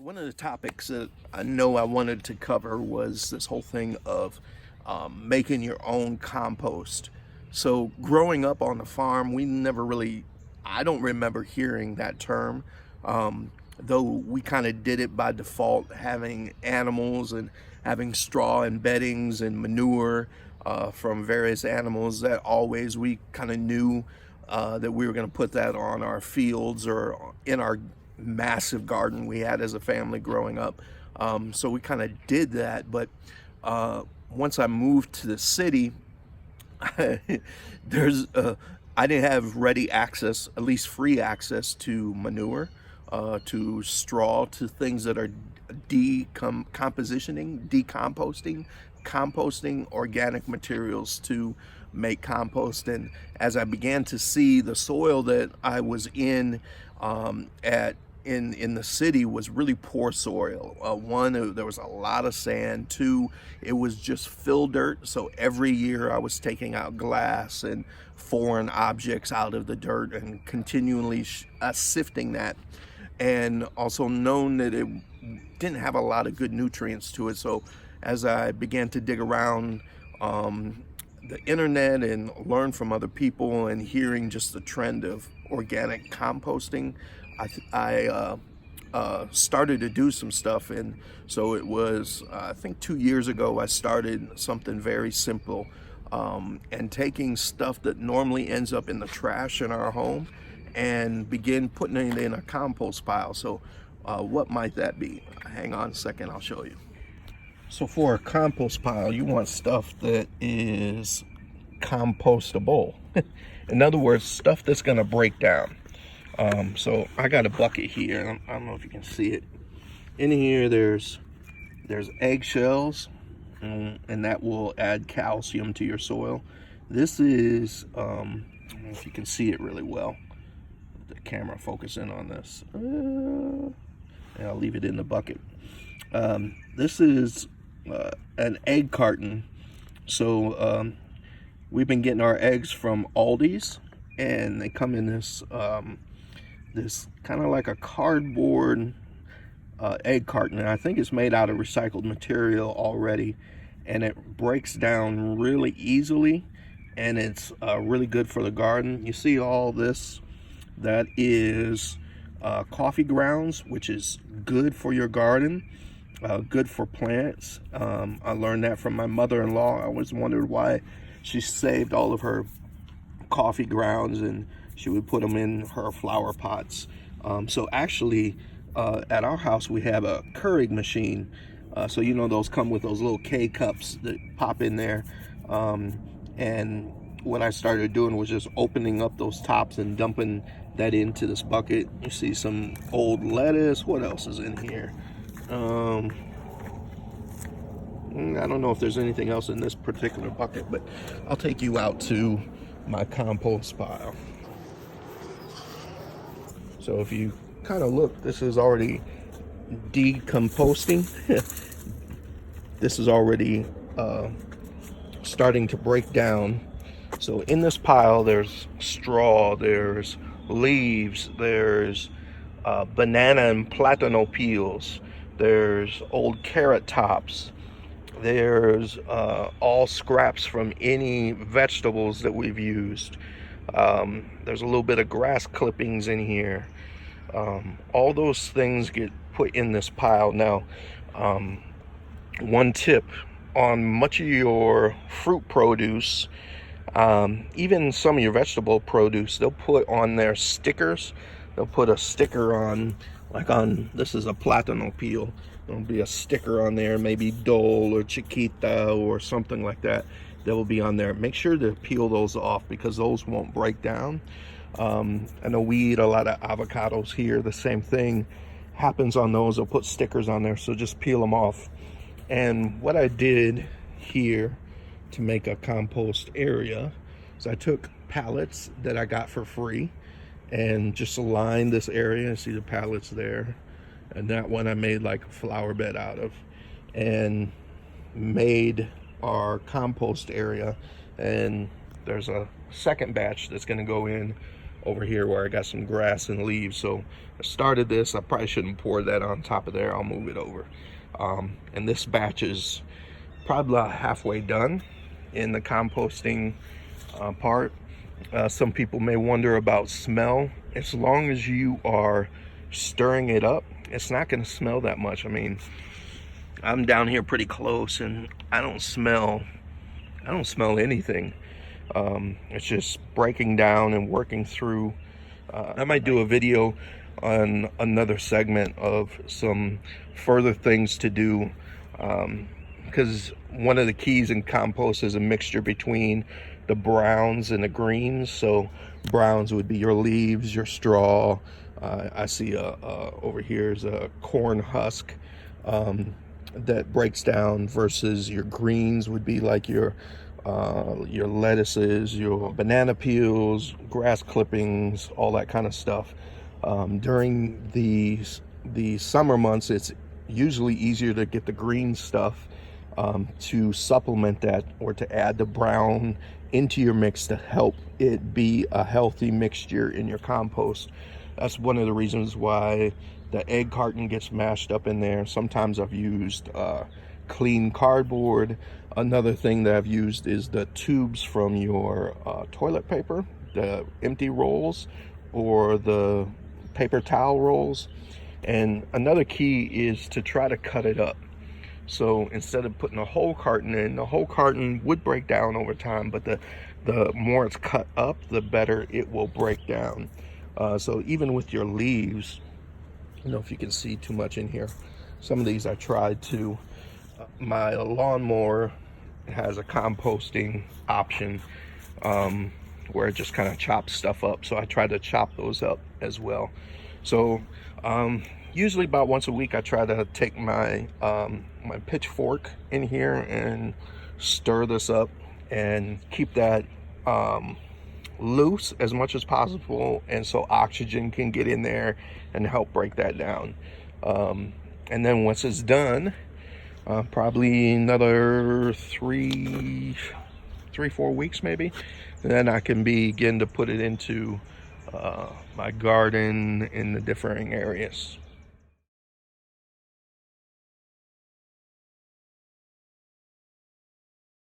One of the topics that I know I wanted to cover was this whole thing of making your own compost. So, growing up on the farm, we never really, I don't remember hearing that term, though we kind of did it by default, having animals and having straw and beddings and manure from various animals that always we kind of knew that we were going to put that on our fields or in our massive garden we had as a family growing up. So we kind of did that. But once I moved to the city, there's I didn't have ready access, at least free access to manure, to straw, to things that are composting organic materials to make compost. And as I began to see the soil that I was in in the city was really poor soil. One, there was a lot of sand. Two, it was just fill dirt. So every year I was taking out glass and foreign objects out of the dirt and continually sifting that. And also known that it didn't have a lot of good nutrients to it. So as I began to dig around the internet and learn from other people and hearing just the trend of organic composting, I started to do some stuff. And so it was, I think 2 years ago, I started something very simple, and taking stuff that normally ends up in the trash in our home and begin putting it in a compost pile. So what might that be? Hang on a second, I'll show you. So for a compost pile, you want stuff that is compostable. In other words, stuff that's going to break down. So I got a bucket here. I don't know if you can see it. In here, there's eggshells, and that will add calcium to your soil. This is, I don't know if you can see it really well. The camera focus in on this. And I'll leave it in the bucket. This is an egg carton. So we've been getting our eggs from Aldi's, and they come in this this kind of like a cardboard egg carton. And I think it's made out of recycled material already, and it breaks down really easily, and it's really good for the garden. You see all this? That is coffee grounds, which is good for your garden, good for plants. I learned that from my mother-in-law. I always wondered why she saved all of her coffee grounds and she would put them in her flower pots. So actually, at our house, we have a Keurig machine. So you know those come with those little K-cups that pop in there. And what I started doing was just opening up those tops and dumping that into this bucket. You see some old lettuce. What else is in here? I don't know if there's anything else in this particular bucket, but I'll take you out to my compost pile. So if you kind of look, this is already decomposting. This is already starting to break down. So in this pile, there's straw, there's leaves, there's banana and platano peels, there's old carrot tops, there's all scraps from any vegetables that we've used. There's a little bit of grass clippings in here. All those things get put in this pile. Now, one tip on much of your fruit produce, even some of your vegetable produce, they'll put on their stickers. They'll put a sticker on, like on, this is a platano peel. There'll be a sticker on there, maybe Dole or Chiquita or something like that. That will be on there. Make sure to peel those off because those won't break down. I know we eat a lot of avocados here. The same thing happens on those. They'll put stickers on there, so just peel them off. And what I did here to make a compost area is I took pallets that I got for free and just aligned this area. See the pallets there, and that one I made like a flower bed out of, and made our compost area. And there's a second batch that's going to go in over here where I got some grass and leaves. So I started this. I probably shouldn't pour that on top of there. I'll move it over. And this batch is probably about halfway done in the composting part. Some people may wonder about smell. As long as you are stirring it up, it's not going to smell that much. I mean, I'm down here pretty close and I don't smell anything. It's just breaking down and working through. I might do a video on another segment of some further things to do, because one of the keys in compost is a mixture between the browns and the greens. So browns would be your leaves, your straw. I see over here is a corn husk that breaks down, versus your greens would be like your lettuces, your banana peels, grass clippings, all that kind of stuff. During the summer months, it's usually easier to get the green stuff to supplement that, or to add the brown into your mix to help it be a healthy mixture in your compost. That's one of the reasons why the egg carton gets mashed up in there. Sometimes I've used clean cardboard. Another thing that I've used is the tubes from your toilet paper, the empty rolls, or the paper towel rolls. And another key is to try to cut it up. So instead of putting a whole carton in, the whole carton would break down over time, but the more it's cut up, the better it will break down. So even with your leaves, I don't know if you can see too much in here. Some of these I tried to, my lawnmower has a composting option where it just kind of chops stuff up. So I try to chop those up as well. So usually about once a week, I try to take my my pitchfork in here and stir this up and keep that loose as much as possible, and so oxygen can get in there and help break that down. And then once it's done, probably another 3-4 weeks maybe, then I can begin to put it into my garden in the differing areas.